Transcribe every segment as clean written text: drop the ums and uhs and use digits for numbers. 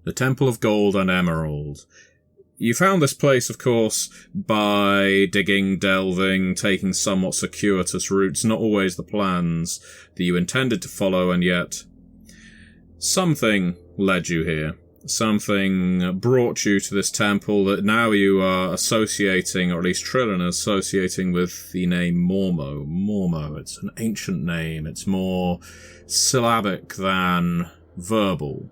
The Temple of Gold and Emerald. You found this place, of course, by digging, delving, taking somewhat circuitous routes, not always the plans that you intended to follow, and yet something led you here. Something brought you to this temple that now you are associating, or at least Trillin is associating with the name Mormo. Mormo, it's an ancient name. It's more syllabic than verbal.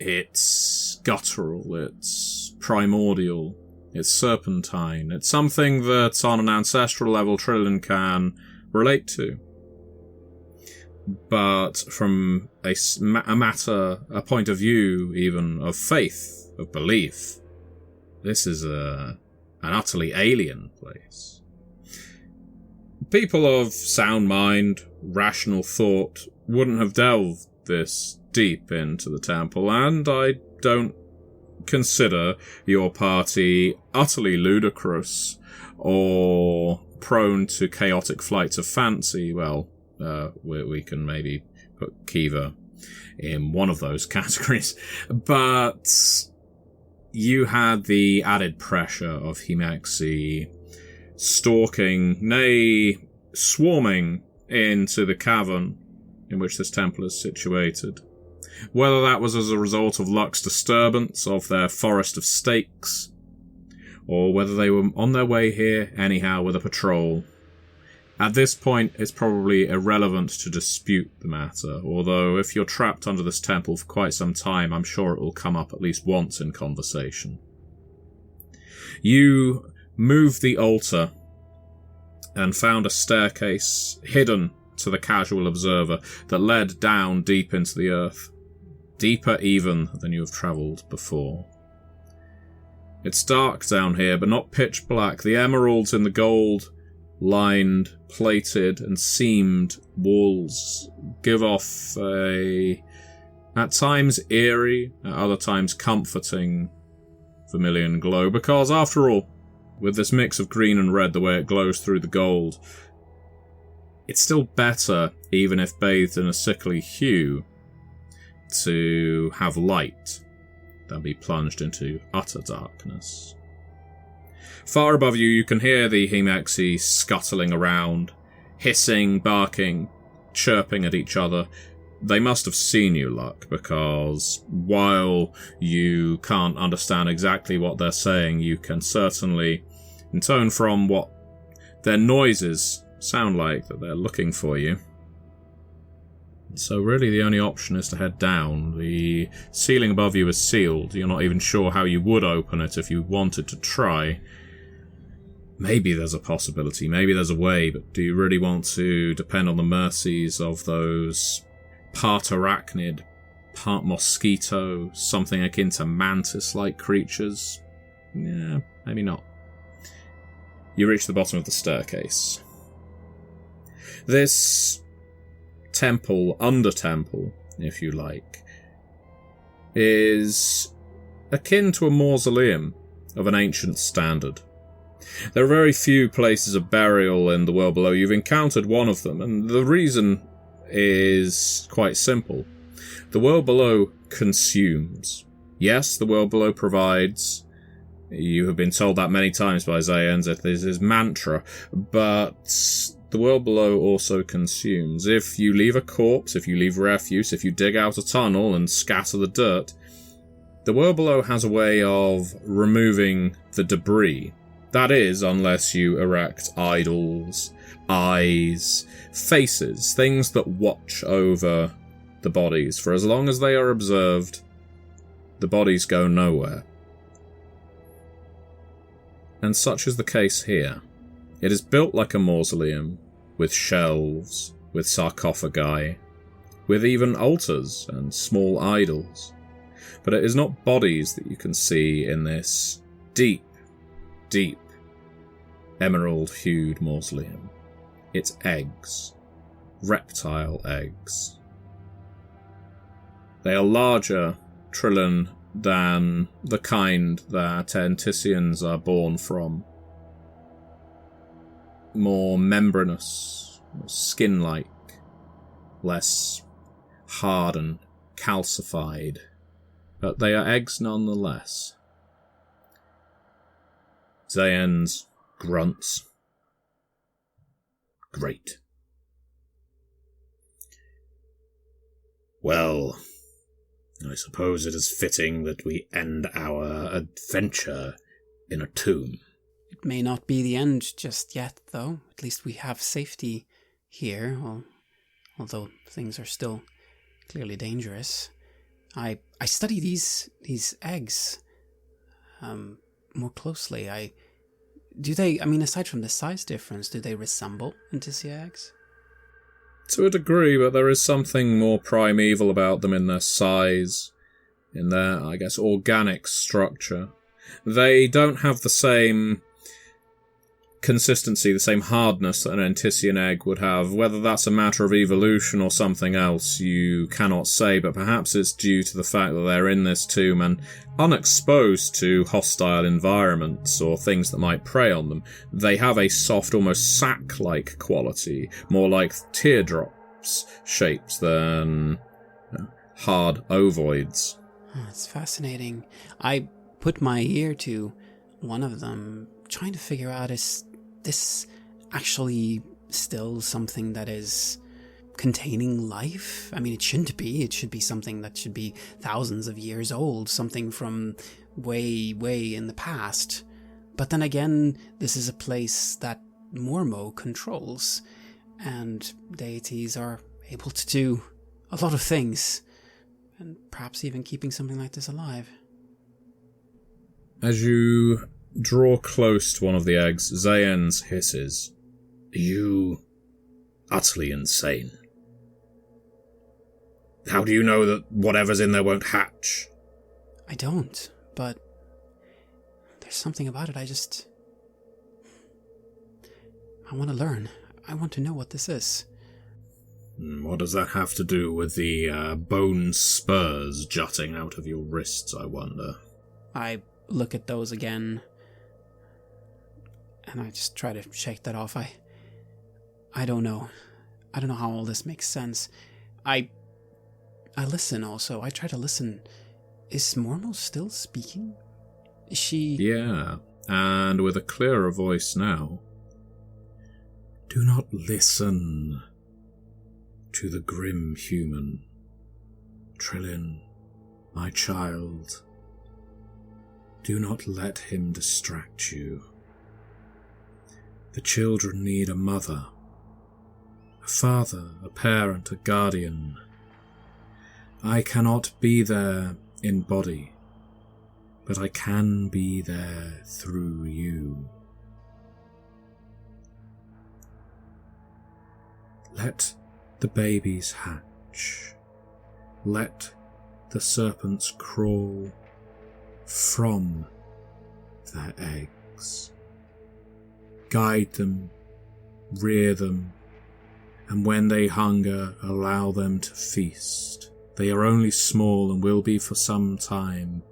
It's guttural, it's primordial, it's serpentine. It's something that on an ancestral level Trillin can relate to. But from a point of view even of faith, of belief, this is an utterly alien place. People of sound mind, rational thought, wouldn't have delved this deep into the temple, and I don't consider your party utterly ludicrous or prone to chaotic flights of fancy. Well, we can maybe put Kiva in one of those categories, but you had the added pressure of Hemexi stalking, nay, swarming into the cavern in which this temple is situated. Whether that was as a result of Luck's disturbance of their forest of stakes, or whether they were on their way here anyhow with a patrol. At this point, it's probably irrelevant to dispute the matter, although if you're trapped under this temple for quite some time, I'm sure it will come up at least once in conversation. You moved the altar and found a staircase hidden to the casual observer that led down deep into the earth. Deeper even than you have travelled before. It's dark down here, but not pitch black. The emeralds in the gold lined, plated, and seamed walls give off a, at times eerie, at other times comforting, vermilion glow, because after all, with this mix of green and red, the way it glows through the gold, it's still better, even if bathed in a sickly hue, to have light than be plunged into utter darkness. Far above you, you can hear the Hemexi scuttling around, hissing, barking, chirping at each other. They must have seen you, Luck, because while you can't understand exactly what they're saying, you can certainly intone from what their noises sound like that they're looking for you. So really the only option is to head down. The ceiling above you is sealed. You're not even sure how you would open it if you wanted to try. Maybe there's a possibility, maybe there's a way, but do you really want to depend on the mercies of those part arachnid, part mosquito, something akin to mantis-like creatures? Yeah, maybe not. You reach the bottom of the staircase. This temple, under-temple, if you like, is akin to a mausoleum of an ancient standard. There are very few places of burial in the world below. You've encountered one of them, and the reason is quite simple. The world below consumes. Yes, the world below provides. You have been told that many times by Zayens, it is his mantra, but the world below also consumes. If you leave a corpse, if you leave refuse, if you dig out a tunnel and scatter the dirt, the world below has a way of removing the debris. That is, unless you erect idols, eyes, faces, things that watch over the bodies. For as long as they are observed, the bodies go nowhere. And such is the case here. It is built like a mausoleum, with shelves, with sarcophagi, with even altars and small idols. But it is not bodies that you can see in this deep, deep, emerald-hued mausoleum. It's eggs. Reptile eggs. They are larger, Trillin, than the kind that Antxians are born from. More membranous, more skin-like, less hard and calcified. but they are eggs nonetheless. Zayen's grunts. Great. Well, I suppose it is fitting that we end our adventure in a tomb. It may not be the end just yet, though. At least we have safety here, although things are still clearly dangerous. I study these eggs more closely. Aside from the size difference, do they resemble Antisia eggs? To a degree, but there is something more primeval about them in their size, in their, I guess, organic structure. They don't have the same consistency, the same hardness that an Antician egg would have. Whether that's a matter of evolution or something else, you cannot say, but perhaps it's due to the fact that they're in this tomb and unexposed to hostile environments or things that might prey on them. They have a soft, almost sack-like quality, more like teardrops shaped than hard ovoids. Oh, it's fascinating. I put my ear to one of them, trying to figure out, is this actually still something that is containing life? I mean, it shouldn't be. It should be something that should be thousands of years old, something from way, way in the past. But then again, this is a place that Mormo controls, and deities are able to do a lot of things, and perhaps even keeping something like this alive. As you draw close to one of the eggs, Zayen's hisses. Are you utterly insane? How do you know that whatever's in there won't hatch? I don't, but there's something about it. I want to learn. I want to know what this is. What does that have to do with the bone spurs jutting out of your wrists, I wonder? I look at those again, and I just try to shake that off. I don't know. I don't know how all this makes sense. I listen also. I try to listen. Is Mormo still speaking? Is she... Yeah, and with a clearer voice now. Do not listen to the grim human. Trillin, my child. Do not let him distract you. The children need a mother, a father, a parent, a guardian. I cannot be there in body, but I can be there through you. Let the babies hatch. Let the serpents crawl from their eggs. Guide them, rear them, and when they hunger, allow them to feast. They are only small and will be for some time.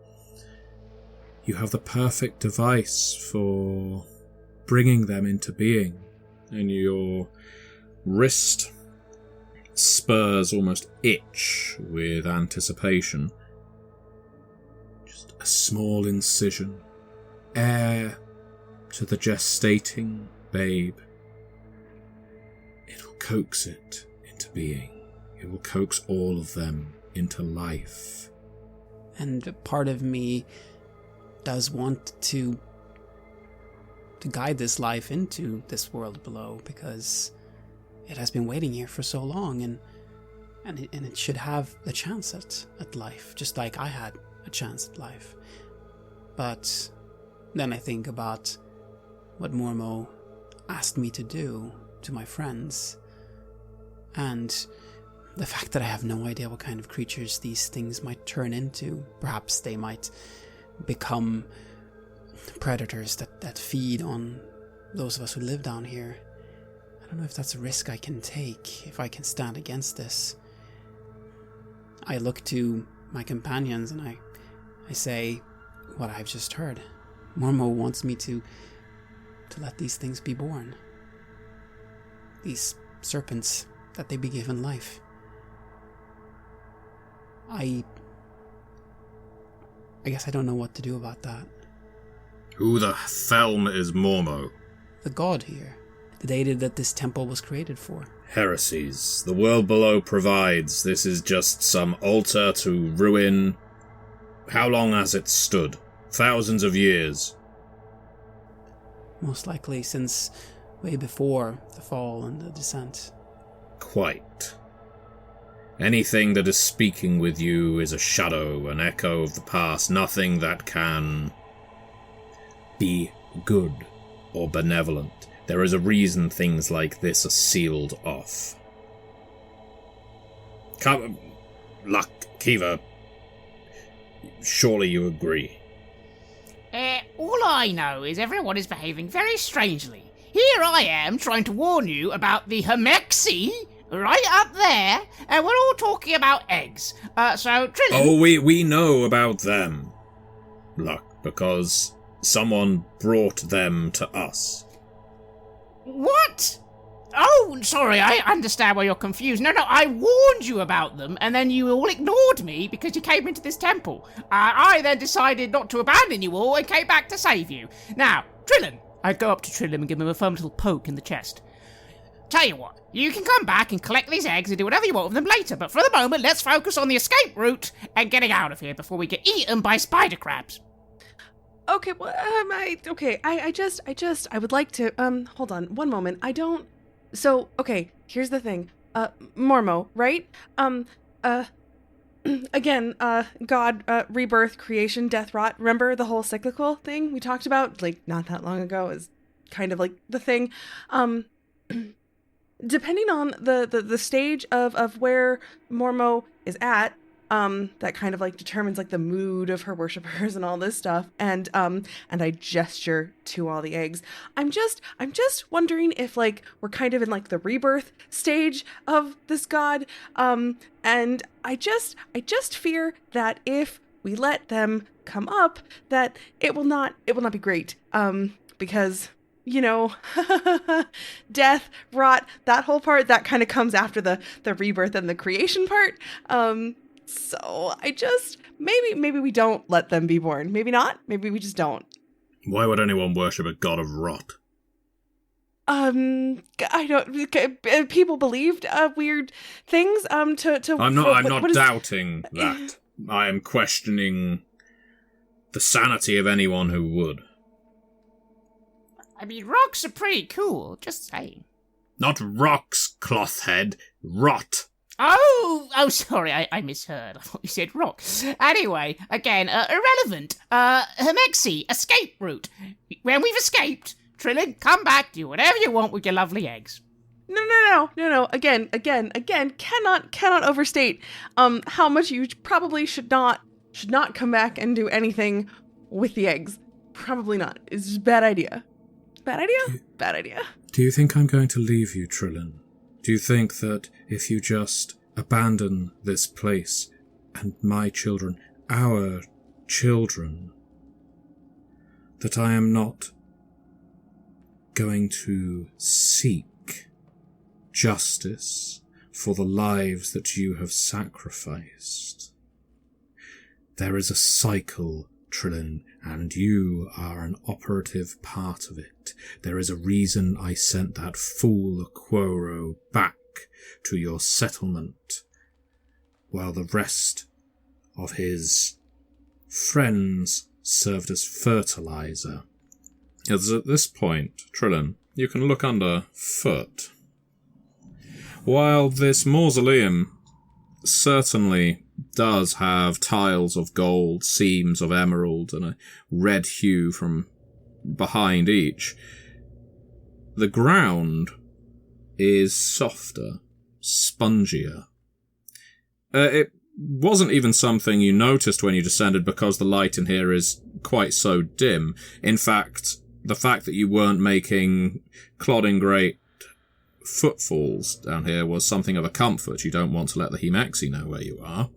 You have the perfect device for bringing them into being, and your wrist spurs almost itch with anticipation. Just a small incision, heir to the gestating babe. It will coax it into being. It will coax all of them into life. And part of me does want to guide this life into this world below, because it has been waiting here for so long, and it should have a chance at life, just like I had a chance at life. But then I think about what Mormo asked me to do to my friends, and the fact that I have no idea what kind of creatures these things might turn into. Perhaps they might become predators that feed on those of us who live down here. I don't know if that's a risk I can take, if I can stand against this. I look to my companions and I say what I've just heard. Mormo wants me to let these things be born. These serpents, that they be given life. I I guess I don't know what to do about that. Who the Thelm is Mormo? The god here. The deity that this temple was created for. Heresies. The world below provides. This is just some altar to ruin. How long has it stood? Thousands of years. Most likely since way before the fall and the descent. Quite. Anything that is speaking with you is a shadow, an echo of the past, nothing that can be good or benevolent. There is a reason things like this are sealed off. Luck, Kiva, surely you agree. All I know is everyone is behaving very strangely. Here I am trying to warn you about the Hemexi right up there, and we're all talking about eggs. So, Trillin... Oh, we know about them, Luck, because someone brought them to us. What? Oh, sorry, I understand why you're confused. No, I warned you about them, and then you all ignored me because you came into this temple. I then decided not to abandon you all and came back to save you. Now, Trillin. I'd go up to Trillin and give him a firm little poke in the chest. Tell you what, you can come back and collect these eggs and do whatever you want with them later, but for the moment, let's focus on the escape route and getting out of here before we get eaten by spider crabs. Okay, well, I would like to, hold on, one moment. So, okay, here's the thing. Mormo, right? Again, God, rebirth, creation, death, rot. Remember the whole cyclical thing we talked about, like, not that long ago, is kind of like the thing. Depending on the stage of where Mormo is at, that kind of like determines like the mood of her worshippers and all this stuff. And I gesture to all the eggs. I'm just wondering if like we're kind of in like the rebirth stage of this god. And I just fear that if we let them come up, that it will not be great. Because, you know, death, rot, that whole part, that kind of comes after the rebirth and the creation part. So I just, maybe we don't let them be born. Maybe not. Maybe we just don't. Why would anyone worship a god of rot? I don't, people believed, weird things, I'm not doubting that. I am questioning the sanity of anyone who would. I mean, rocks are pretty cool, just saying. Not rocks, clothhead. Rot. Oh, sorry, I misheard. I thought you said rock. Anyway, again, irrelevant. Hemexi, escape route. When we've escaped, Trillin, come back, do whatever you want with your lovely eggs. No. Again, cannot overstate, how much you probably should not come back and do anything with the eggs. Probably not. It's just a bad idea. Bad idea. Do you think I'm going to leave you, Trillin? Do you think that if you just abandon this place and my children, our children, that I am not going to seek justice for the lives that you have sacrificed? There is a cycle, Trillin, and you are an operative part of it. There is a reason I sent that fool Aquoro back to your settlement, while the rest of his friends served as fertilizer. As at this point, Trillin, you can look underfoot. While this mausoleum certainly does have tiles of gold, seams of emerald, and a red hue from behind each, the ground is softer, spongier. It wasn't even something you noticed when you descended because the light in here is quite so dim. In fact, the fact that you weren't making clodding great footfalls down here was something of a comfort. You don't want to let the Hemexi know where you are.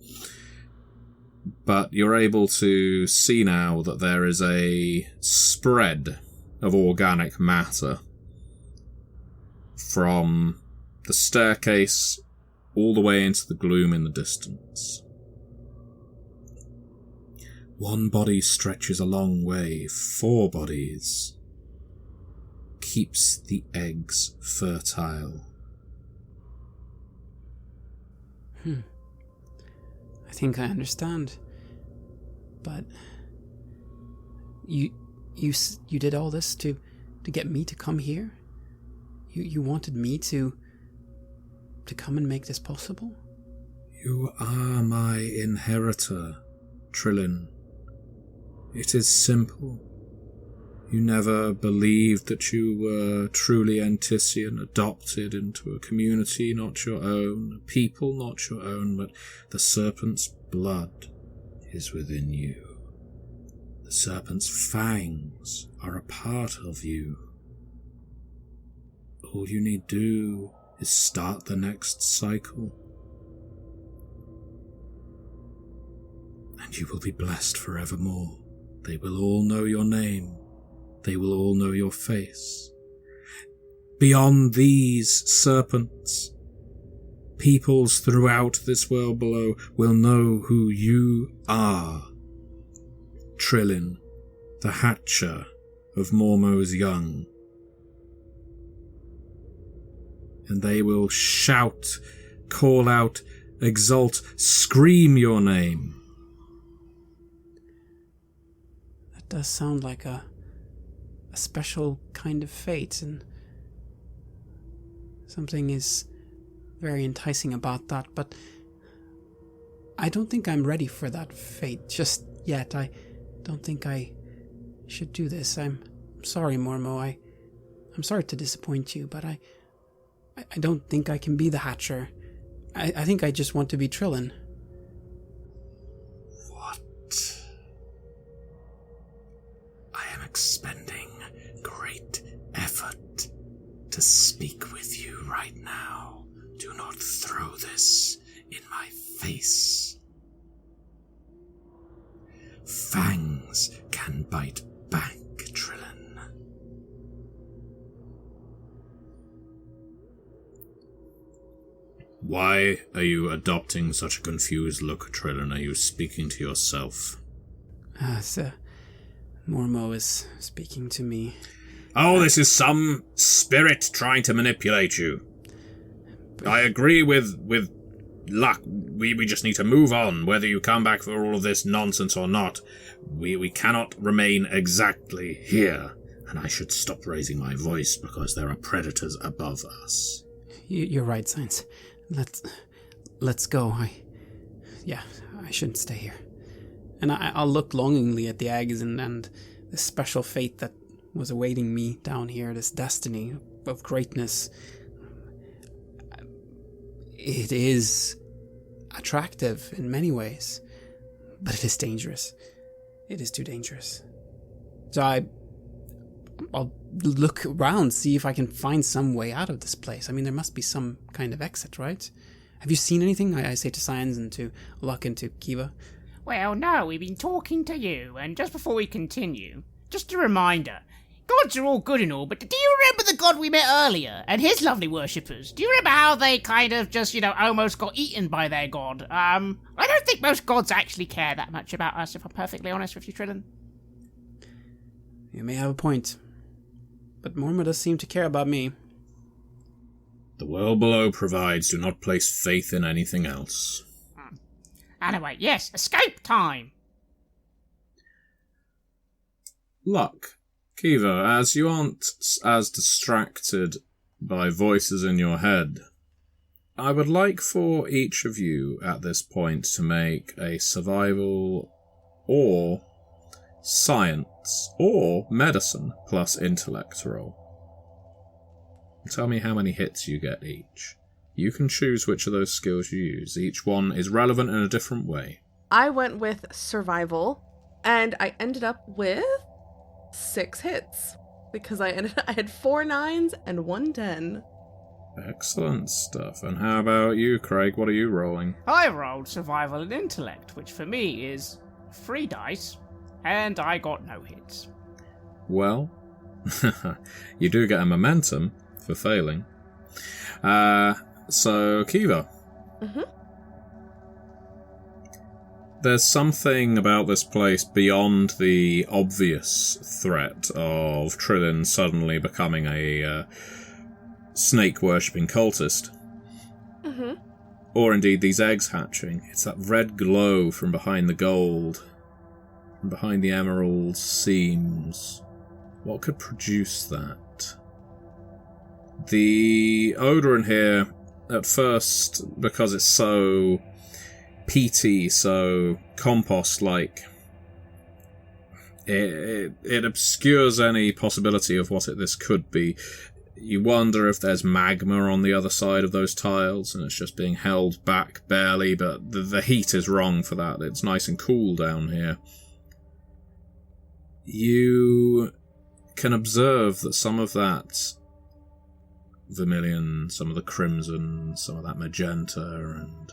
But you're able to see now that there is a spread of organic matter from the staircase all the way into the gloom in the distance. One body stretches a long way, 4 bodies keeps the eggs fertile. I think I understand. But you did all this to get me to come here? You wanted me to come and make this possible? You are my inheritor, Trillin. It is simple. You never believed that you were truly Antxon, adopted into a community not your own, a people not your own, but the Serpent's blood is within you. The Serpent's fangs are a part of you. All you need do is start the next cycle. And you will be blessed forevermore. They will all know your name. They will all know your face. Beyond these serpents, peoples throughout this world below will know who you are. Trillin, the hatcher of Mormo's young. And they will shout, call out, exult, scream your name. That does sound like a special kind of fate, and something is very enticing about that, but I don't think I'm ready for that fate just yet. I don't think I should do this. I'm sorry, Mormo. I'm sorry to disappoint you, but I don't think I can be the Hatcher. I think I just want to be Trillin. What? I am expending great effort to speak with you right now. Do not throw this in my face. Fangs can bite back, Trillin. Why are you adopting such a confused look, Trillin? Are you speaking to yourself? Sir, Mormo is speaking to me. Oh, this is some spirit trying to manipulate you. I agree with Luck. We just need to move on, whether you come back for all of this nonsense or not. We cannot remain exactly here. And I should stop raising my voice because there are predators above us. You're right, Science. Let's go. I shouldn't stay here. And I'll look longingly at the eggs and the special fate that was awaiting me down here, this destiny of greatness. It is attractive in many ways, but it is dangerous. It is too dangerous. So I'll look around, see if I can find some way out of this place. I mean, there must be some kind of exit, right? Have you seen anything? I say to Science and to Luck and to Kiva. Well, no, we've been talking to you, and just before we continue, just a reminder. Gods are all good and all, but do you remember the god we met earlier, and his lovely worshippers? Do you remember how they kind of just, almost got eaten by their god? I don't think most gods actually care that much about us, if I'm perfectly honest with you, Trillin. You may have a point. But Morma does seem to care about me. The world below provides. Do not place faith in anything else. Anyway, yes, escape time! Luck. Kiva, as you aren't as distracted by voices in your head, I would like for each of you at this point to make a survival or science or medicine plus intellect roll. Tell me how many hits you get each. You can choose which of those skills you use. Each one is relevant in a different way. I went with survival, and I ended up with 6 hits because I had 4 9s and 1 10. Excellent stuff. And how about you, Craig? What are you rolling? I rolled survival and intellect, which for me is 3 dice, and I got no hits. Well, you do get a momentum for failing. So, Kiva. Mm-hmm. there's something about this place beyond the obvious threat of Trillin suddenly becoming a snake-worshipping cultist. Mm-hmm. Or indeed these eggs hatching. It's that red glow from behind the gold, from behind the emerald seams. What could produce that? The odour in here, at first, because it's so peaty, so compost-like, it obscures any possibility of what this could be. You wonder if there's magma on the other side of those tiles, and it's just being held back barely, but the heat is wrong for that. It's nice and cool down here. You can observe that some of that vermilion, some of the crimson, some of that magenta and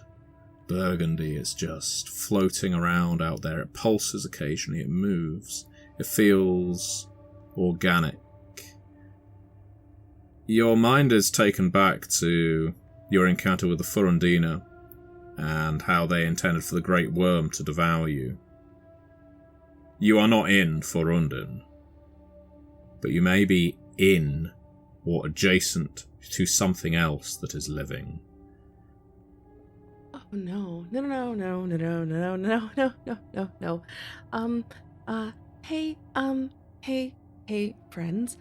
burgundy is just floating around out there. It pulses occasionally, it moves. It feels organic. Your mind is taken back to your encounter with the Furundina and how they intended for the Great Worm to devour you. You are not in Furundin, but you may be in or adjacent to something else that is living. Oh no. Hey, friends.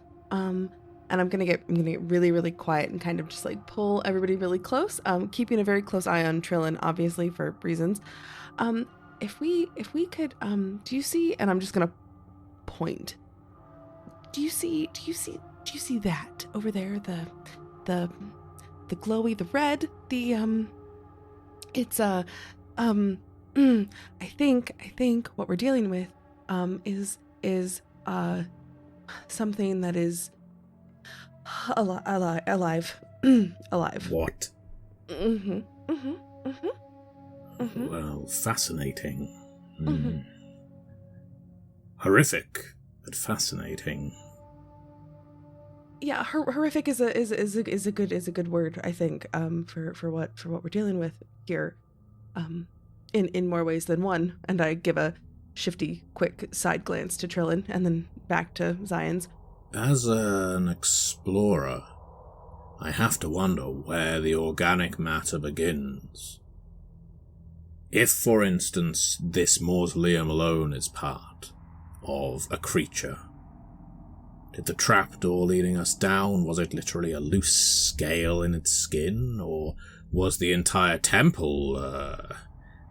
And I'm gonna get really, really quiet and kind of just like pull everybody really close. Keeping a very close eye on Trillin, obviously for reasons. If we could, do you see? And I'm just gonna point. Do you see that over there? The glowy, the red. It's I think what we're dealing with, is something that is alive. Alive. What? Well, fascinating. Horrific, but fascinating. Yeah, horrific is a good word, I think, for what we're dealing with here, in more ways than one. And I give a shifty, quick side glance to Trillin, and then back to Zion's. As an explorer, I have to wonder where the organic matter begins. If, for instance, this mausoleum alone is part of a creature, did the trapdoor leading us down, was it literally a loose scale in its skin, or was the entire temple a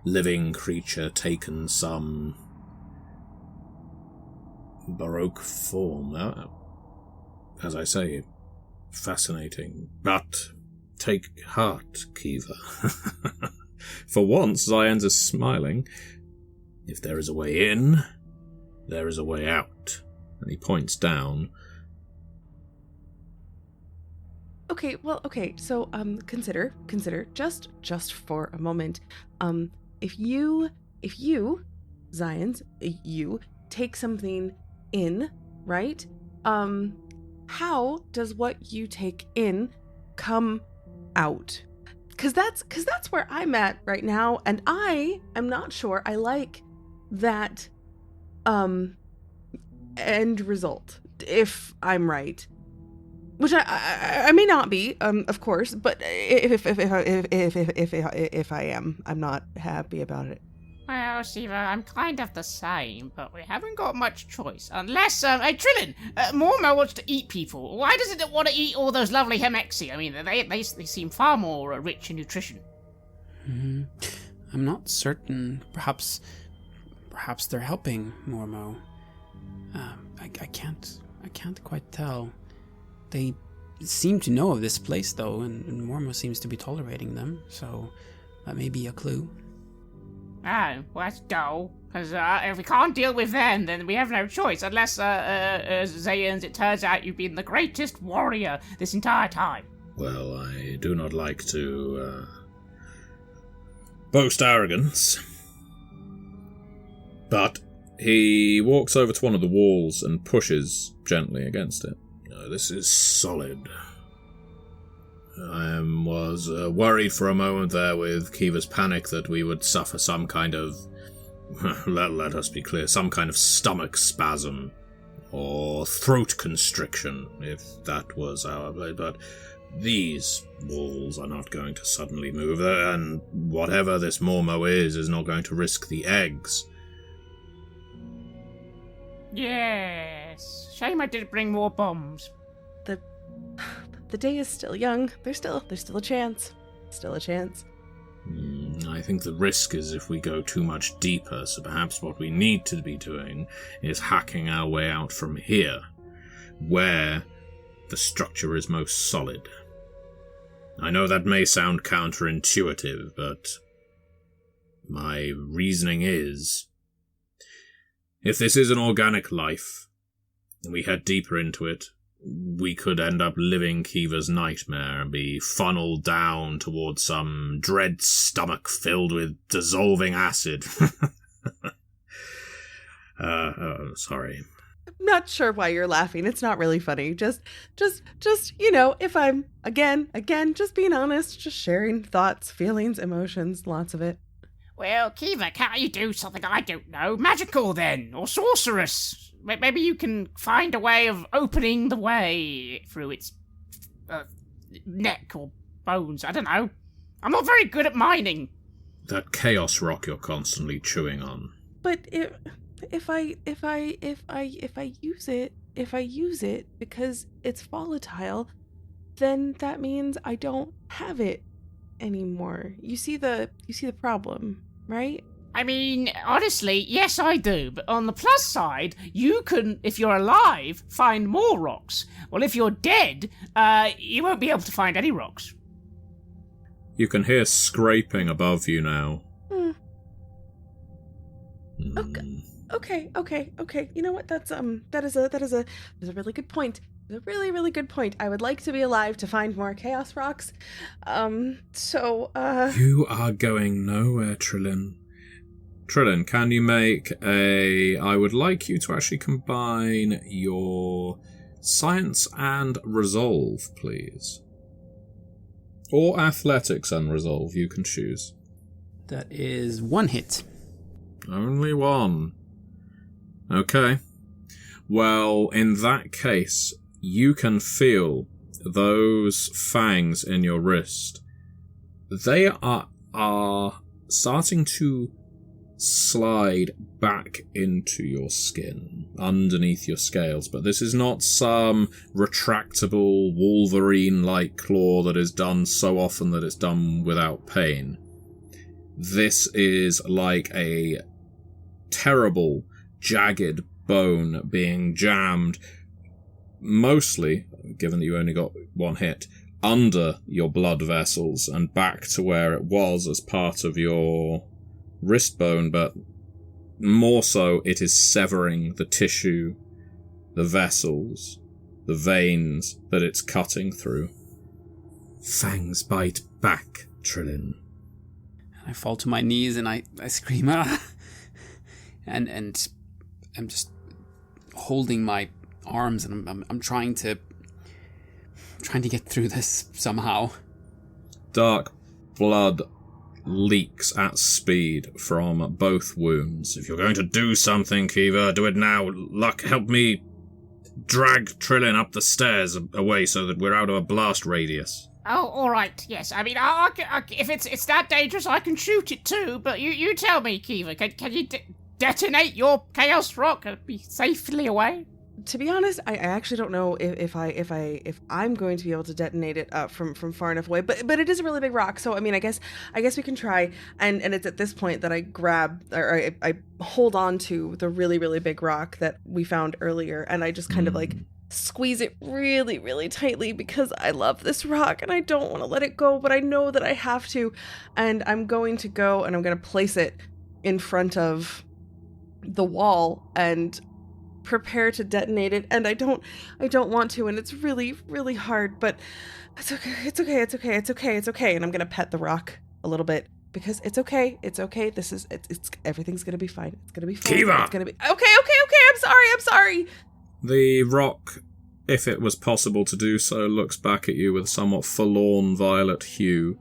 living creature taken some Baroque form? As I say, fascinating. But take heart, Kiva. For once, Zion's is smiling. If there is a way in, there is a way out. And he points down. Okay, so consider just for a moment. If you Zion's, you take something in, right? How does what you take in come out? Cause that's where I'm at right now, and I am not sure I like that end result, if I'm right. Which I may not be, of course, but if I am, I'm not happy about it. Well, Siva, I'm kind of the same, but we haven't got much choice. Unless, hey, Trillin, Mormo wants to eat people. Why doesn't it want to eat all those lovely Hemexi? I mean, they seem far more rich in nutrition. I'm not certain. Perhaps they're helping Mormo. I can't quite tell. They seem to know of this place, though, and Mormo seems to be tolerating them, so that may be a clue. Oh, well, that's dull. Because if we can't deal with them, then we have no choice. Unless, Zayans, it turns out you've been the greatest warrior this entire time. Well, I do not like to boast arrogance. But he walks over to one of the walls and pushes gently against it. This is solid. I was worried for a moment there with Kiva's panic that we would suffer some kind of Let us be clear, some kind of stomach spasm or throat constriction, if that was our play, but these walls are not going to suddenly move, and whatever this Mormo is not going to risk the eggs. Yes. Shame I didn't bring more bombs. The day is still young. There's still a chance. Still a chance. I think the risk is if we go too much deeper, so perhaps what we need to be doing is hacking our way out from here, where the structure is most solid. I know that may sound counterintuitive, but my reasoning is, if this is an organic life, and we head deeper into it, we could end up living Kiva's nightmare and be funneled down towards some dread stomach filled with dissolving acid. Sorry. I'm not sure why you're laughing. It's not really funny. Just, if I'm, again, just being honest, just sharing thoughts, feelings, emotions, lots of it. Well, Kiva, can't you do something I don't know? Magical, then, or sorcerous? Maybe you can find a way of opening the way through its neck or bones. I don't know. I'm not very good at mining. That chaos rock you're constantly chewing on. But if I use it because it's volatile, then that means I don't have it anymore. You see the problem, right? I mean, honestly, yes, I do. But on the plus side, you can, if you're alive, find more rocks. Well, if you're dead, you won't be able to find any rocks. You can hear scraping above you now. Okay. You know what? That is a really good point. A really, really good point. I would like to be alive to find more chaos rocks. You are going nowhere, Trillin. Trillin, can you make I would like you to actually combine your science and resolve, please. Or athletics and resolve, you can choose. That is 1 hit. Only 1. Okay. Well, in that case, you can feel those fangs in your wrist. They are starting to slide back into your skin, underneath your scales, but this is not some retractable Wolverine-like claw that is done so often that it's done without pain. This is like a terrible, jagged bone being jammed, mostly, given that you only got 1 hit, under your blood vessels and back to where it was as part of your wrist bone, but more so it is severing the tissue, the vessels, the veins that it's cutting through. Fangs bite back, Trillin. I fall to my knees and I scream, ah! And I'm just holding my arms and I'm trying to get through this somehow. Dark blood leaks at speed from both wounds. If you're going to do something, Kiva, do it now. Luck, help me drag Trillin up the stairs away so that we're out of a blast radius. Oh, all right. Yes. I mean, if it's that dangerous, I can shoot it too. But you tell me, Kiva, can you detonate your chaos rock and be safely away? To be honest, I actually don't know if I'm going to be able to detonate it from far enough away. But it is a really big rock, so I mean, I guess we can try. And it's at this point that I grab or I hold on to the really, really big rock that we found earlier, and I just kind of like squeeze it really, really tightly because I love this rock and I don't want to let it go, but I know that I have to. And I'm going to go and I'm going to place it in front of the wall and prepare to detonate it, and I don't want to, and it's really, really hard, but it's okay, and I'm gonna pet the rock a little bit because it's okay. It's everything's gonna be fine. It's gonna be fine. Kiva! It's gonna be okay. I'm sorry. The rock, if it was possible to do so, looks back at you with a somewhat forlorn violet hue.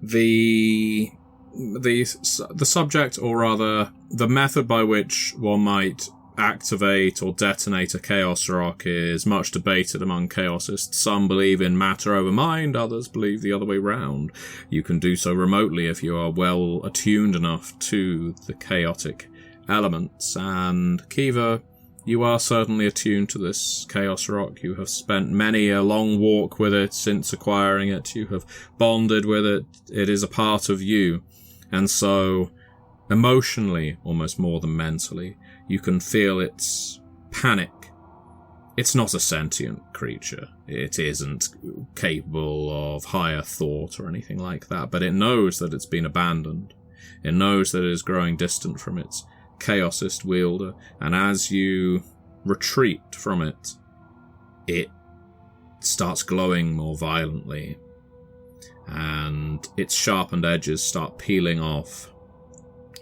The the subject, or rather, the method by which one might activate or detonate a Chaos Rock is much debated among Chaosists. Some believe in matter over mind, others believe the other way round. You can do so remotely if you are well attuned enough to the chaotic elements, and Kiva, you are certainly attuned to this Chaos Rock. You have spent many a long walk with it since acquiring it. You have bonded with it. It is a part of you. And so, emotionally, almost more than mentally, you can feel its panic. It's not a sentient creature. It isn't capable of higher thought or anything like that, but it knows that it's been abandoned. It knows that it is growing distant from its Chaosist wielder, and as you retreat from it, it starts glowing more violently, and its sharpened edges start peeling off.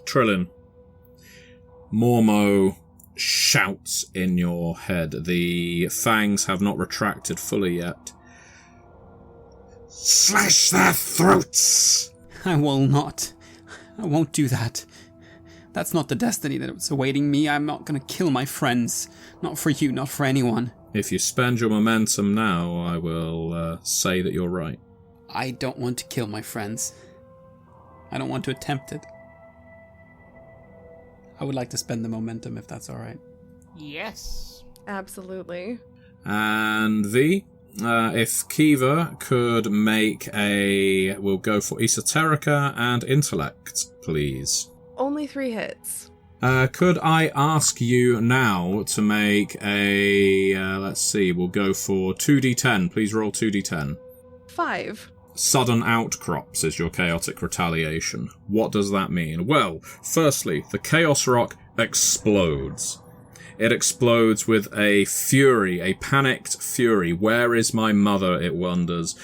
Trillin, Mormo shouts in your head. The fangs have not retracted fully yet. Slash their throats! I will not. I won't do that. That's not the destiny that's awaiting me. I'm not going to kill my friends. Not for you, not for anyone. If you spend your momentum now, I will say that you're right. I don't want to kill my friends. I don't want to attempt it. I would like to spend the momentum, if that's alright. Yes. Absolutely. And if Kiva could make we'll go for Esoterica and Intellect, please. Only 3 hits. Could I ask you now to make let's see, we'll go for 2d10. Please roll 2d10. 5. Sudden outcrops is your chaotic retaliation. What does that mean? Well, firstly, the Chaos Rock explodes. It explodes with a fury, a panicked fury. Where is my mother, it wonders.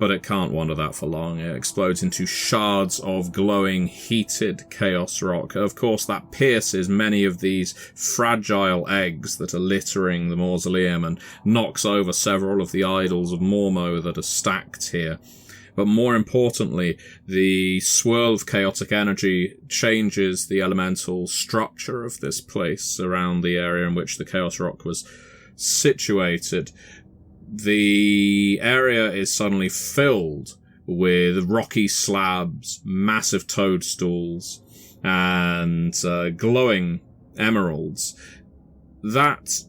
But it can't wander that for long. It explodes into shards of glowing, heated Chaos Rock. Of course, that pierces many of these fragile eggs that are littering the mausoleum and knocks over several of the idols of Mormo that are stacked here. But more importantly, the swirl of chaotic energy changes the elemental structure of this place around the area in which the Chaos Rock was situated. The area is suddenly filled with rocky slabs, massive toadstools, and glowing emeralds. That,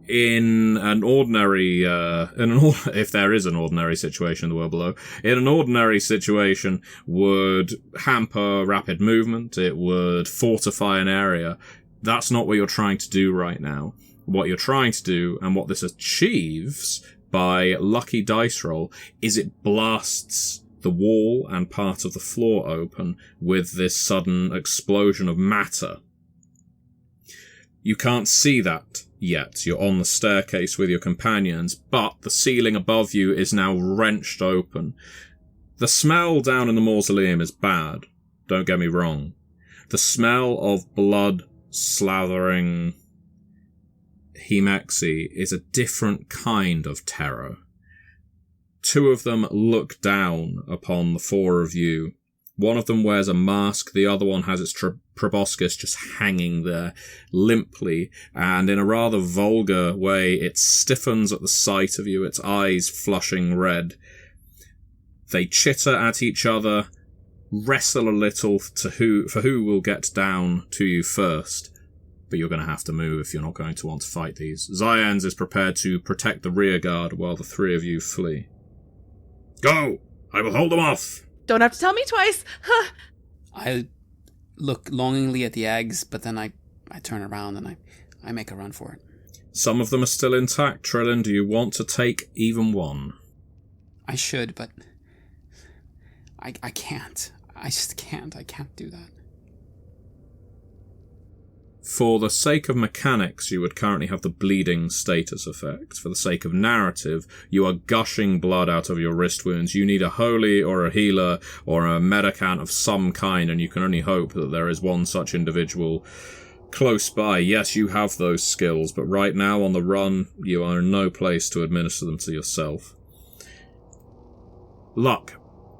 in an ordinary, if there is an ordinary situation in the world below, in an ordinary situation would hamper rapid movement. It would fortify an area. That's not what you're trying to do right now. What you're trying to do, and what this achieves by lucky dice roll, is it blasts the wall and part of the floor open with this sudden explosion of matter. You can't see that yet. You're on the staircase with your companions, but the ceiling above you is now wrenched open. The smell down in the mausoleum is bad, don't get me wrong. The smell of blood slathering Hemexi is a different kind of terror. 2 of them look down upon the 4 of you. One of them wears a mask, the other one has its proboscis just hanging there limply, and in a rather vulgar way it stiffens at the sight of you, its eyes flushing red. They chitter at each other, wrestle a little for who will get down to you first. But you're going to have to move if you're not going to want to fight these. Zyans is prepared to protect the rear guard while the 3 of you flee. Go! I will hold them off! Don't have to tell me twice! I look longingly at the eggs, but then I turn around and I make a run for it. Some of them are still intact. Trillin, do you want to take even one? I should, but I can't. I just can't. I can't do that. For the sake of mechanics, you would currently have the bleeding status effect. For the sake of narrative, you are gushing blood out of your wrist wounds. You need a holy or a healer or a medicant of some kind, and you can only hope that there is one such individual close by. Yes, you have those skills, but right now on the run, you are in no place to administer them to yourself. Luck.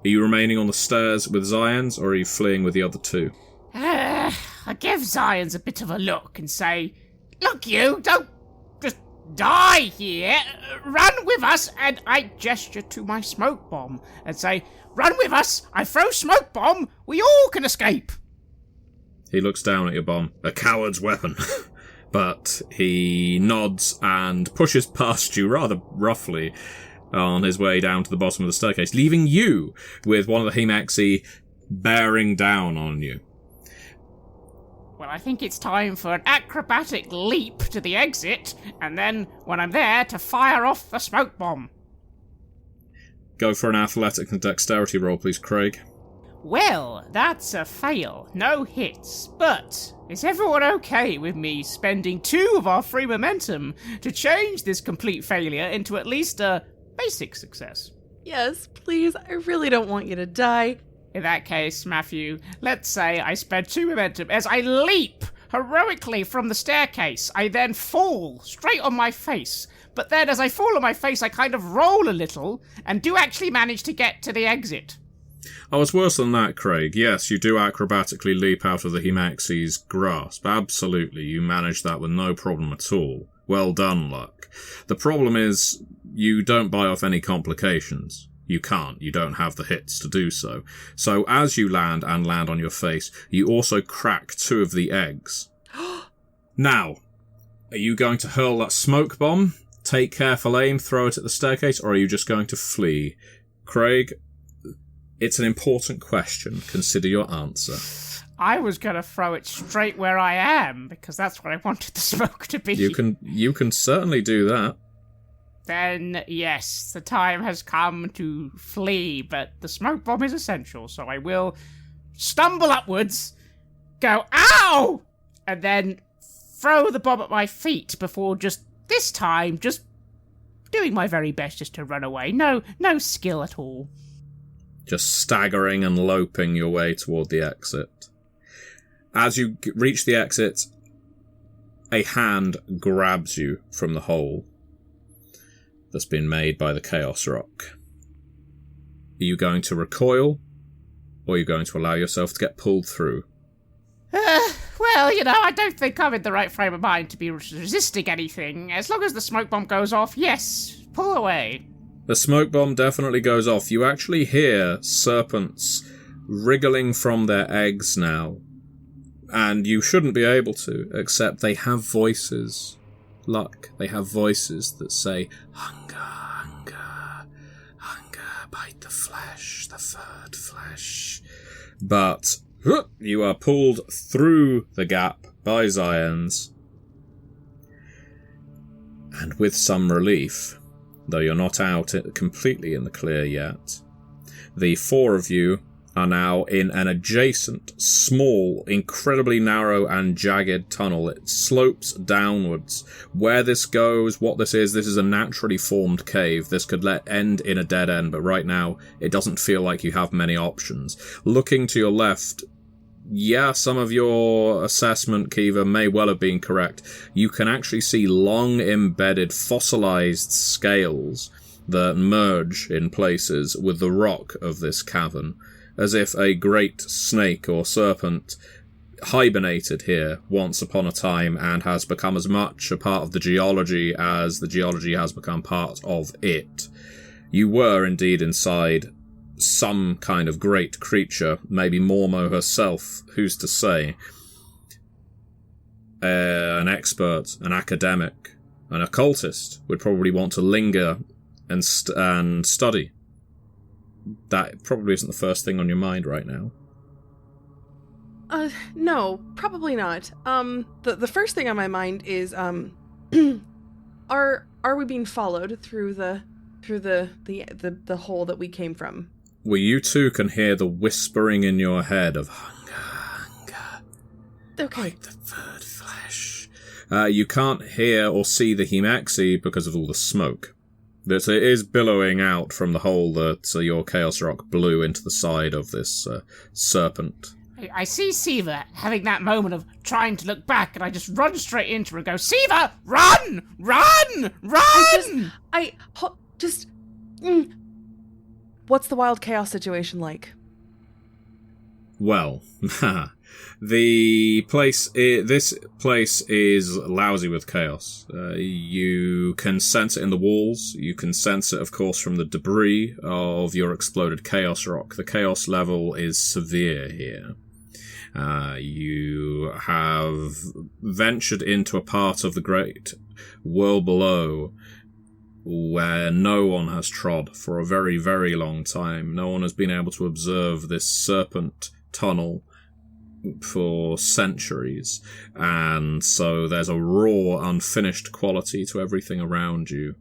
Are you remaining on the stairs with Zions, or are you fleeing with the other two? I give Zions a bit of a look and say, "Look, you, don't just die here. Run with us," and I gesture to my smoke bomb and say, "Run with us, I throw smoke bomb, we all can escape." He looks down at your bomb. A coward's weapon. But he nods and pushes past you rather roughly on his way down to the bottom of the staircase, leaving you with one of the Hemexi bearing down on you. Well, I think it's time for an acrobatic leap to the exit, and then, when I'm there, to fire off the smoke bomb. Go for an athletics and dexterity roll, please, Craig. Well, that's a fail. No hits. But is everyone okay with me spending 2 of our free momentum to change this complete failure into at least a basic success? Yes, please. I really don't want you to die. In that case, Matthew, let's say I spend 2 momentum as I leap heroically from the staircase. I then fall straight on my face. But then as I fall on my face, I kind of roll a little and do actually manage to get to the exit. Oh, it's worse than that, Craig. Yes, you do acrobatically leap out of the Hemaxi's grasp. Absolutely, you managed that with no problem at all. Well done, Luck. The problem is, you don't buy off any complications. You can't. You don't have the hits to do so. So as you land and land on your face, you also crack 2 of the eggs. Now, are you going to hurl that smoke bomb, take careful aim, throw it at the staircase, or are you just going to flee? Craig, it's an important question. Consider your answer. I was going to throw it straight where I am, because that's what I wanted the smoke to be. You can certainly do that. Then, yes, the time has come to flee, but the smoke bomb is essential, so I will stumble upwards, go, "Ow!" and then throw the bomb at my feet before this time, doing my very best just to run away. No skill at all. Just staggering and loping your way toward the exit. As you reach the exit, a hand grabs you from the hole that's been made by the Chaos Rock. Are you going to recoil, or are you going to allow yourself to get pulled through? Well, I don't think I'm in the right frame of mind to be resisting anything. As long as the smoke bomb goes off, yes, pull away. The smoke bomb definitely goes off. You actually hear serpents wriggling from their eggs now. And you shouldn't be able to, except they have voices. Luck, they have voices that say, "Hunger, hunger, hunger, bite the flesh, the furred flesh." But you are pulled through the gap by Zions. And with some relief, though you're not out completely in the clear yet, the 4 of you are now in an adjacent, small, incredibly narrow and jagged tunnel. It slopes downwards. Where this goes, what this is a naturally formed cave. This could end in a dead end, but right now it doesn't feel like you have many options. Looking to your left, yeah, some of your assessment, Kiva, may well have been correct. You can actually see long embedded fossilized scales that merge in places with the rock of this cavern, as if a great snake or serpent hibernated here once upon a time and has become as much a part of the geology as the geology has become part of it. You were indeed inside some kind of great creature, maybe Mormo herself, who's to say? An expert, an academic, an occultist would probably want to linger and study. That probably isn't the first thing on your mind right now. No, probably not. The first thing on my mind is, are we being followed through the hole that we came from? Well, you too can hear the whispering in your head of hunger, hunger. Okay. Like the furred flesh. You can't hear or see the Hemexi because of all the smoke. But it is billowing out from the hole that your Chaos Rock blew into the side of this serpent. I see Siva having that moment of trying to look back, and I just run straight into her and go, "Siva, run! Run! Run!" what's the wild chaos situation like? Well, this place is lousy with chaos. You can sense it in the walls. You can sense it, of course, from the debris of your exploded chaos rock. The chaos level is severe here. You have ventured into a part of the great world below where no one has trod for a very, very long time. No one has been able to observe this serpent tunnel for centuries, and so there's a raw, unfinished quality to everything around you.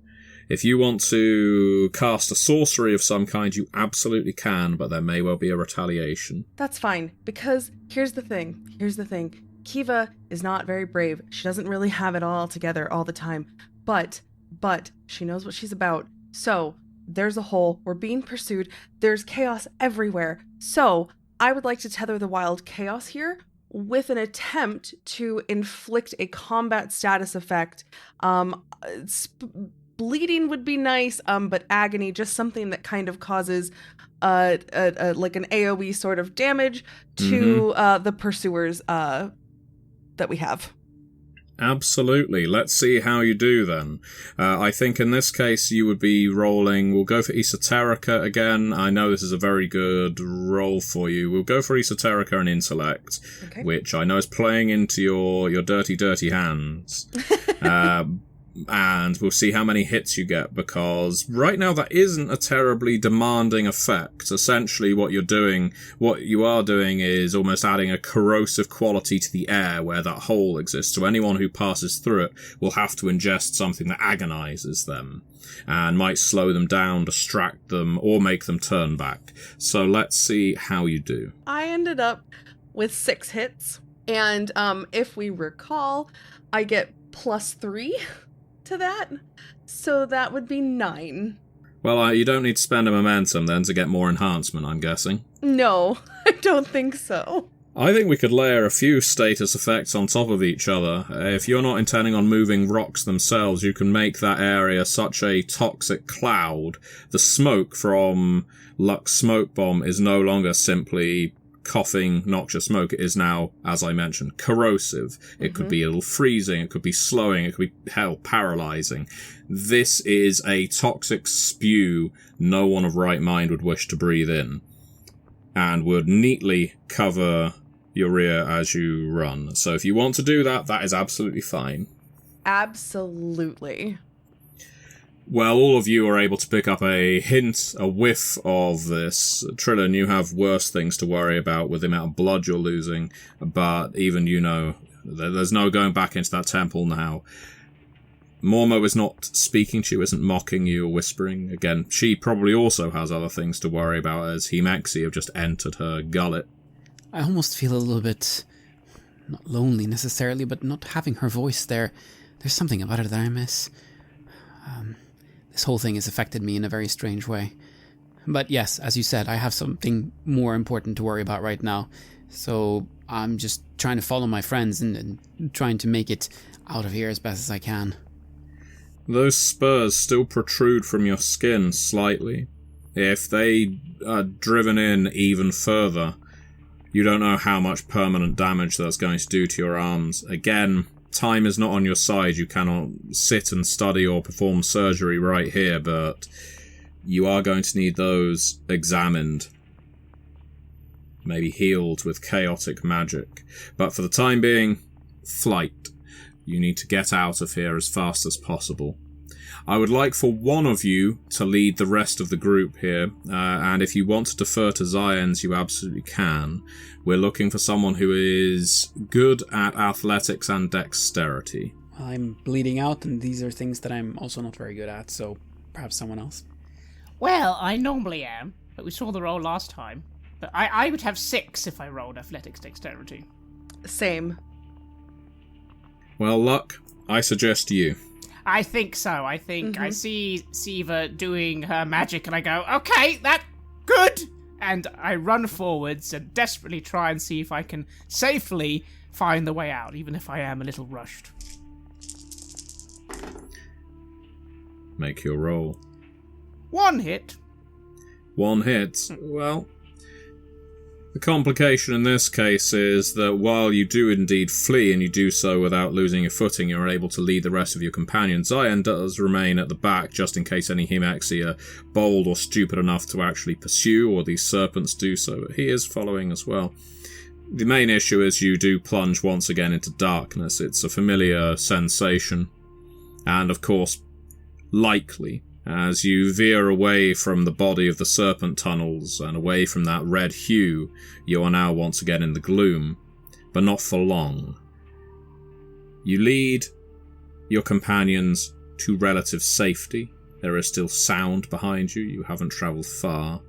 If you want to cast a sorcery of some kind, you absolutely can, but there may well be a retaliation. That's fine, because here's the thing. Kiva is not very brave. She doesn't really have it all together all the time, but she knows what she's about. So there's a hole. We're being pursued. There's chaos everywhere. So I would like to tether the wild chaos here with an attempt to inflict a combat status effect. Bleeding would be nice, but agony, just something that kind of causes like an AoE sort of damage to the pursuers that we have. Absolutely. Let's see how you do then. I think in this case you would be rolling... We'll go for Esoterica again. I know this is a very good roll for you. We'll go for Esoterica and Intellect, which I know is playing into your dirty, dirty hands. And we'll see how many hits you get, because right now that isn't a terribly demanding effect. Essentially what you are doing is almost adding a corrosive quality to the air where that hole exists. So anyone who passes through it will have to ingest something that agonizes them and might slow them down, distract them, or make them turn back. So let's see how you do. I ended up with 6 hits, and if we recall, I get +3 to that, so that would be 9. Well, you don't need to spend a momentum then to get more enhancement, I'm guessing. No, I don't think so. I think we could layer a few status effects on top of each other. If you're not intending on moving rocks themselves, you can make that area such a toxic cloud. The smoke from Luck's smoke bomb is no longer simply coughing, noxious smoke. It is now, as I mentioned, corrosive. It could be a little freezing, it could be slowing, it could be, paralyzing. This is a toxic spew no one of right mind would wish to breathe in, and would neatly cover your rear as you run. So if you want to do that, that is absolutely fine. Absolutely. Well, all of you are able to pick up a whiff of this. Trillin, you have worse things to worry about with the amount of blood you're losing, but even you know there's no going back into that temple now. Mormo is not speaking to you, isn't mocking you or whispering. Again, she probably also has other things to worry about, as Hemexi have just entered her gullet. I almost feel a little bit, not lonely necessarily, but not having her voice there. There's something about her that I miss. This whole thing has affected me in a very strange way. But yes, as you said, I have something more important to worry about right now. So I'm just trying to follow my friends and trying to make it out of here as best as I can. Those spurs still protrude from your skin slightly. If they are driven in even further, you don't know how much permanent damage that's going to do to your arms. Again, time is not on your side. You cannot sit and study or perform surgery right here, but you are going to need those examined. Maybe healed with chaotic magic. But for the time being, flight. You need to get out of here as fast as possible. I would like for one of you to lead the rest of the group here, and if you want to defer to Zions, you absolutely can. We're looking for someone who is good at athletics and dexterity. I'm bleeding out, and these are things that I'm also not very good at, so perhaps someone else. Well, I normally am, but we saw the roll last time. But I would have 6 if I rolled athletics dexterity. Same. Well, Luck, I suggest you. I think so. I think I see Siva doing her magic and I go, okay, that's good! And I run forwards and desperately try and see if I can safely find the way out, even if I am a little rushed. Make your roll. 1 hit. 1 hit. Well, the complication in this case is that while you do indeed flee, and you do so without losing your footing, you're able to lead the rest of your companions. Zion does remain at the back, just in case any Hemexi are bold or stupid enough to actually pursue, or these serpents do so, but he is following as well. The main issue is you do plunge once again into darkness. It's a familiar sensation, and of course, likely, as you veer away from the body of the serpent tunnels and away from that red hue, you are now once again in the gloom, but not for long. You lead your companions to relative safety. There is still sound behind you. You haven't travelled far.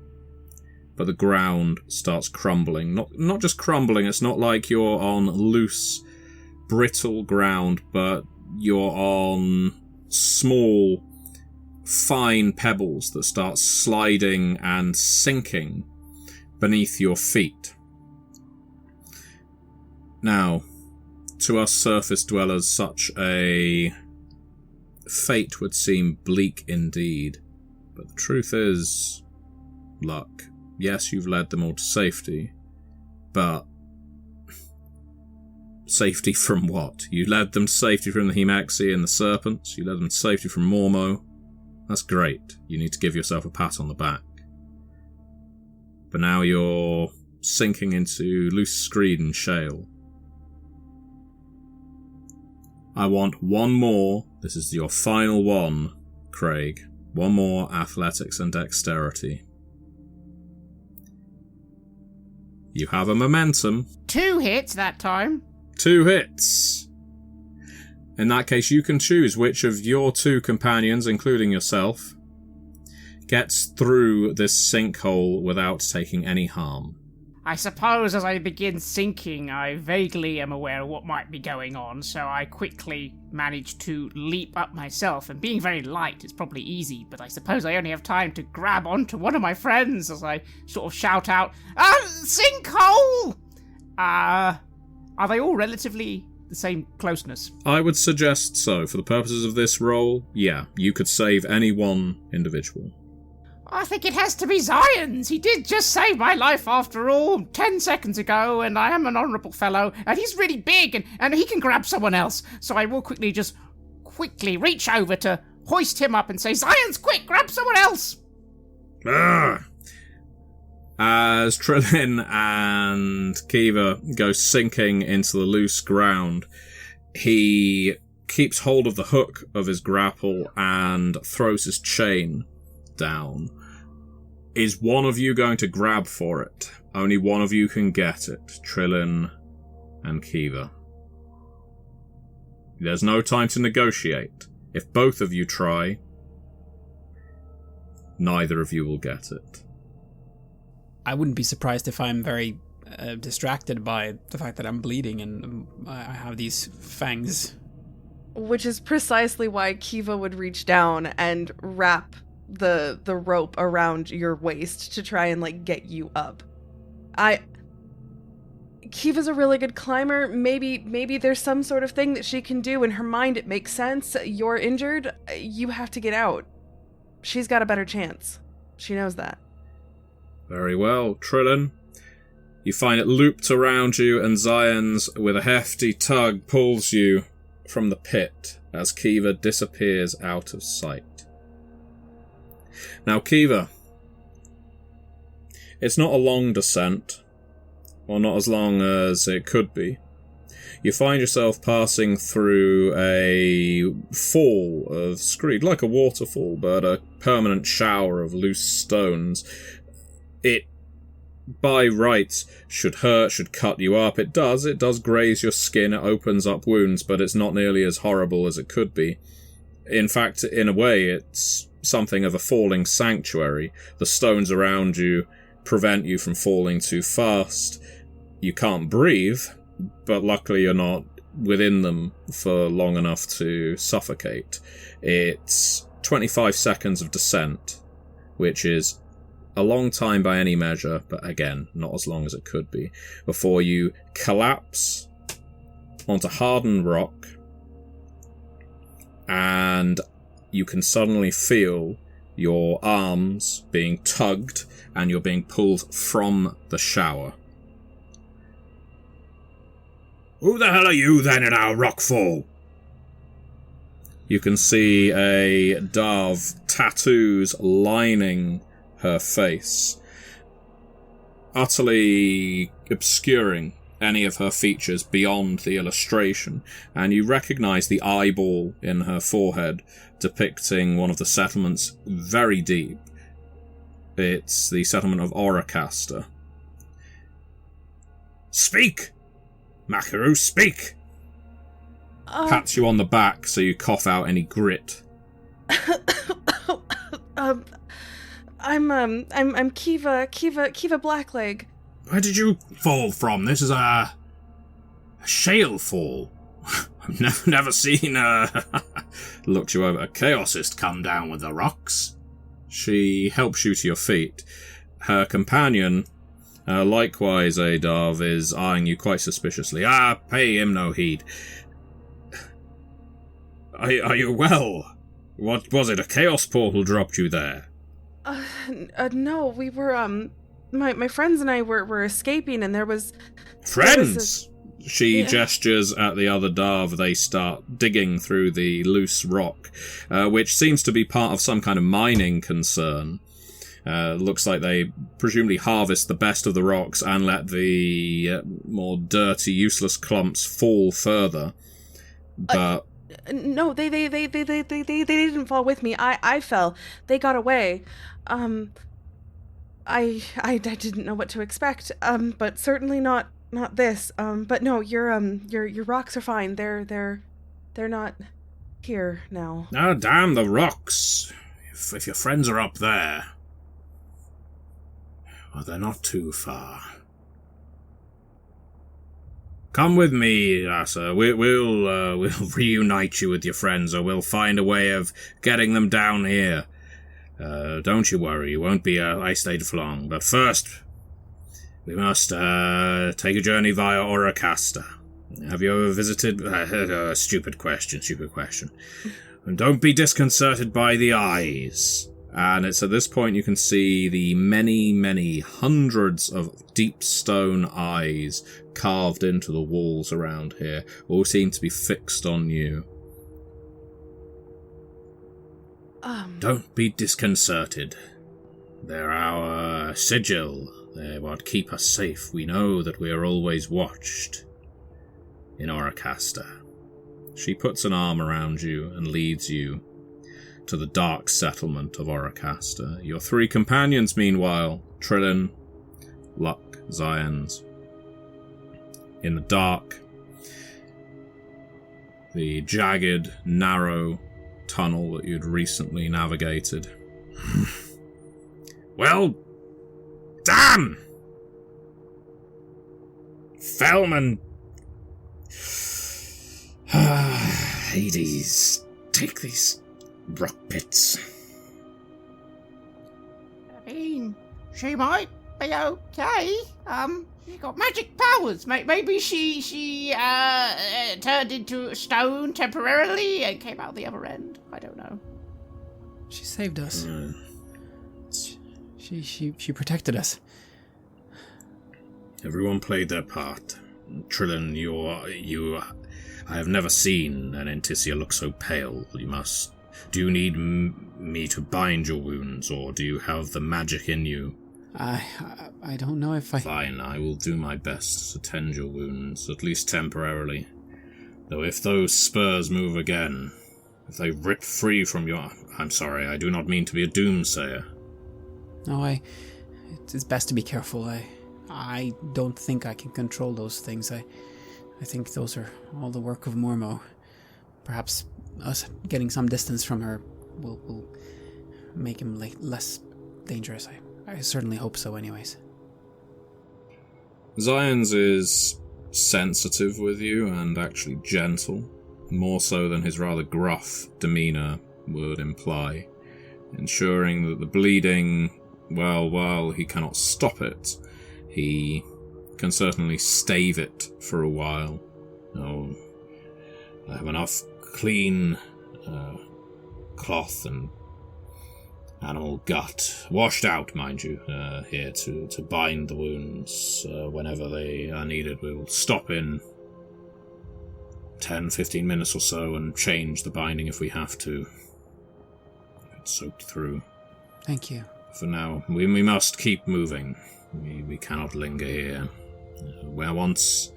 But the ground starts crumbling. Not just crumbling, it's not like you're on loose, brittle ground, but you're on small, fine pebbles that start sliding and sinking beneath your feet. Now, to us surface dwellers, such a fate would seem bleak indeed. But the truth is, luck. Yes, you've led them all to safety, but safety from what? You led them to safety from the Hemexi and the Serpents. You led them to safety from Mormo. That's great. You need to give yourself a pat on the back. But now you're sinking into loose screed and shale. I want one more. This is your final one, Craig. One more athletics and dexterity. You have a momentum. 2 hits that time. 2 hits. In that case, you can choose which of your 2 companions, including yourself, gets through this sinkhole without taking any harm. I suppose as I begin sinking, I vaguely am aware of what might be going on, so I quickly manage to leap up myself, and being very light, it's probably easy, but I suppose I only have time to grab onto one of my friends as I sort of shout out, sinkhole! Are they all relatively the same closeness? I would suggest so. For the purposes of this roll, yeah, you could save any one individual. I think it has to be Zion's. He did just save my life after all, 10 seconds ago, and I am an honourable fellow, and he's really big, and he can grab someone else. So I will quickly reach over to hoist him up and say, Zion's, quick, grab someone else! As Trillin and Kiva go sinking into the loose ground, he keeps hold of the hook of his grapple and throws his chain down. Is one of you going to grab for it? Only one of you can get it. Trillin and Kiva. There's no time to negotiate. If both of you try, neither of you will get it. I wouldn't be surprised if I'm very distracted by the fact that I'm bleeding and I have these fangs. Which is precisely why Kiva would reach down and wrap the rope around your waist to try and get you up. Kiva's a really good climber. Maybe there's some sort of thing that she can do. In her mind it makes sense. You're injured. You have to get out. She's got a better chance. She knows that. Very well, Trillin. You find it looped around you, and Zion's, with a hefty tug, pulls you from the pit as Kiva disappears out of sight. Now, Kiva, it's not a long descent, or not as long as it could be. You find yourself passing through a fall of screed, like a waterfall, but a permanent shower of loose stones. It, by rights, should hurt, should cut you up. It does graze your skin, it opens up wounds, but it's not nearly as horrible as it could be. In fact, in a way, it's something of a falling sanctuary. The stones around you prevent you from falling too fast. You can't breathe, but luckily you're not within them for long enough to suffocate. It's 25 seconds of descent, which is a long time by any measure, but again, not as long as it could be, before you collapse onto hardened rock, and you can suddenly feel your arms being tugged and you're being pulled from the shower. Who the hell are you then in our rockfall? You can see a dove, tattoos lining her face, utterly obscuring any of her features beyond the illustration, and you recognize the eyeball in her forehead depicting one of the settlements very deep. It's the settlement of Oracaster. Speak! Makaru, speak! Pats you on the back so you cough out any grit. I'm Kiva Blackleg. Where did you fall from? This is a shale fall. I've never seen looked you over, a chaosist come down with the rocks. She helps you to your feet. Her companion, likewise a dove, is eyeing you quite suspiciously. Pay him no heed. Are you well? What was it, a chaos portal dropped you there? No, we were, my friends and I were escaping, and there was... Friends? She gestures at the other dove. They start digging through the loose rock, which seems to be part of some kind of mining concern. Looks like they presumably harvest the best of the rocks and let the more dirty, useless clumps fall further. But... No, they didn't fall with me. I fell. They got away. I didn't know what to expect. But certainly not this. But no, your rocks are fine. They're not here now. Oh, damn the rocks. If your friends are up there, well, they're not too far. Come with me, Asa. We'll reunite you with your friends, or we'll find a way of getting them down here. Don't you worry, you won't be isolated for long. But first, we must take a journey via Oracaster. Have you ever visited? Stupid question. And don't be disconcerted by the eyes. And it's at this point you can see the many, many hundreds of deep stone eyes carved into the walls around here, all seem to be fixed on you. Don't be disconcerted. They're our sigil. They're what keep us safe. We know that we are always watched in Oracaster. She puts an arm around you and leads you to the dark settlement of Oracaster. Your three companions, meanwhile, Trillin, Luck, Zions. In the dark, the jagged, narrow tunnel that you'd recently navigated. Well, damn! Felman! Hades, take these rock pits. I mean, she might be okay. She got magic powers. Maybe she turned into stone temporarily and came out the other end. I don't know. She saved us. She protected us. Everyone played their part. Trillin, you. I have never seen an Antisia look so pale. Do you need me to bind your wounds, or do you have the magic in you? I don't know if I... Fine, I will do my best to tend your wounds, at least temporarily. Though if those spurs move again, if they rip free from your... I'm sorry, I do not mean to be a doomsayer. No, it's best to be careful. I don't think I can control those things. I think those are all the work of Mormo. Perhaps us getting some distance from her will make him less dangerous. I certainly hope so anyways. Zions is sensitive with you and actually gentle, more so than his rather gruff demeanour would imply, ensuring that the bleeding, well, while he cannot stop it, he can certainly stave it for a while. Oh, I have enough clean cloth and animal gut, washed out, mind you, here to bind the wounds whenever they are needed. We will stop in 10-15 minutes or so and change the binding if we have to. It's soaked through. Thank you. For now, we must keep moving. We cannot linger here. Where once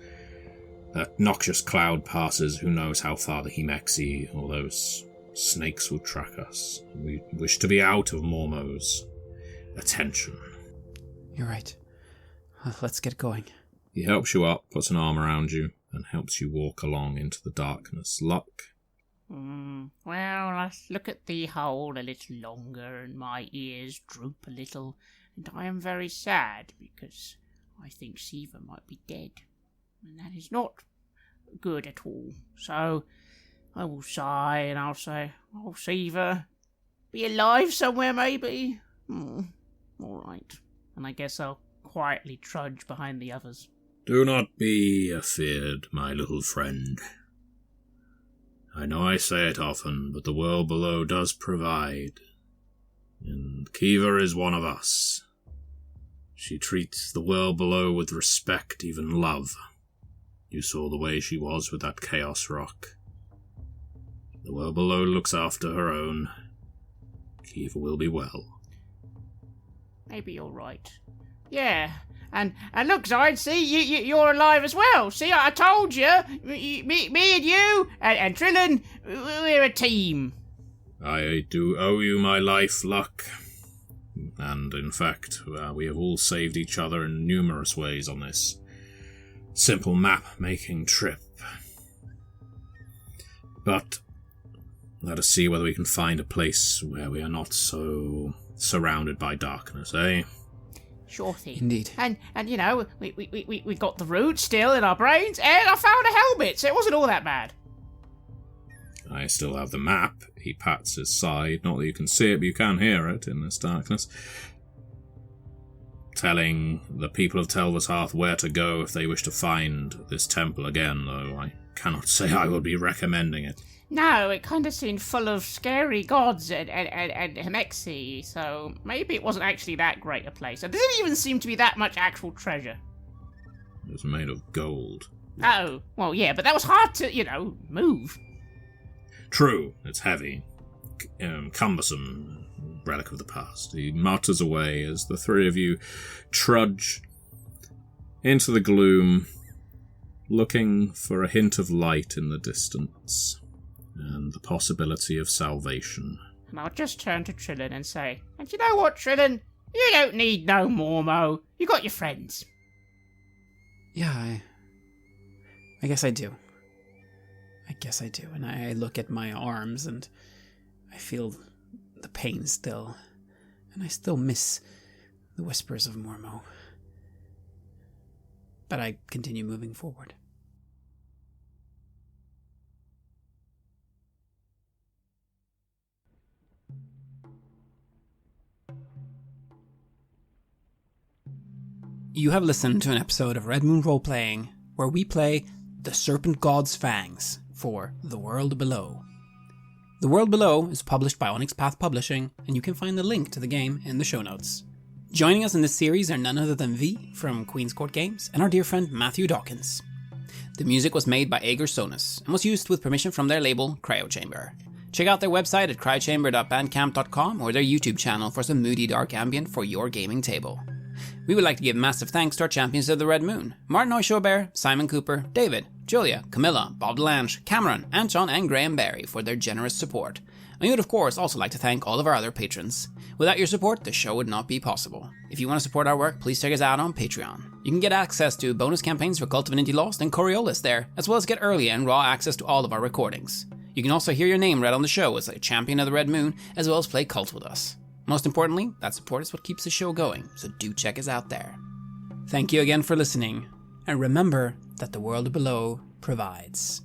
that noxious cloud passes, who knows how far the Hemexi or those snakes will track us. We wish to be out of Mormo's attention. You're right. Let's get going. He helps you up, puts an arm around you, and helps you walk along into the darkness. Luck? Well, I look at the hole a little longer, and my ears droop a little, and I am very sad, because I think Siva might be dead, and that is not good at all. So I will sigh, and I'll say, "Oh, Siva, be alive somewhere, maybe?" All right. And I guess I'll quietly trudge behind the others. Do not be afeard, my little friend. I know I say it often, but the world below does provide. And Kiva is one of us. She treats the world below with respect, even love. You saw the way she was with that chaos rock. The world below looks after her own. Kiva will be well. Maybe you're right. Yeah. And look, Zide, see, you're alive as well. See, I told you. Me and you and Trillin, we're a team. I do owe you my life, Luck. And in fact, we have all saved each other in numerous ways on this simple map-making trip. But let us see whether we can find a place where we are not so surrounded by darkness, eh? Sure thing. Indeed. And you know, we got the root still in our brains, and I found a helmet, so it wasn't all that bad. I still have the map. He pats his side. Not that you can see it, but you can hear it in this darkness. Telling the people of Telva's Hearth where to go if they wish to find this temple again, though I cannot say I would be recommending it. No, it kind of seemed full of scary gods and Hemexi, so maybe it wasn't actually that great a place. There didn't even seem to be that much actual treasure. It was made of gold. Oh, well, yeah, but that was hard to, move. True, it's heavy. Cumbersome relic of the past. He mutters away as the three of you trudge into the gloom, looking for a hint of light in the distance and the possibility of salvation. And I'll just turn to Trillin and say, "And you know what, Trillin? You don't need no Mormo. You got your friends." Yeah, I guess I do. And I look at my arms and I feel the pain still. And I still miss the whispers of Mormo. But I continue moving forward. You have listened to an episode of Red Moon Role-Playing, where we play the Serpent God's Fangs for The World Below. The World Below is published by Onyx Path Publishing, and you can find the link to the game in the show notes. Joining us in this series are none other than V from Queen's Court Games and our dear friend Matthew Dawkins. The music was made by Aegir Sonus and was used with permission from their label Cryochamber. Check out their website at cryochamber.bandcamp.com or their YouTube channel for some moody dark ambient for your gaming table. We would like to give massive thanks to our champions of the Red Moon, Martin Heuschober, Simon Cooper, David, Julia, Camilla, Bob Lange, Cameron, Antxon, and Graham Barey for their generous support. And we would of course also like to thank all of our other patrons. Without your support, the show would not be possible. If you want to support our work, please check us out on Patreon. You can get access to bonus campaigns for Cult of an Indie Lost and Coriolis there, as well as get early and raw access to all of our recordings. You can also hear your name read on the show as a champion of the Red Moon, as well as play Cult with us. Most importantly, that support is what keeps the show going, so do check us out there. Thank you again for listening, and remember that the world below provides.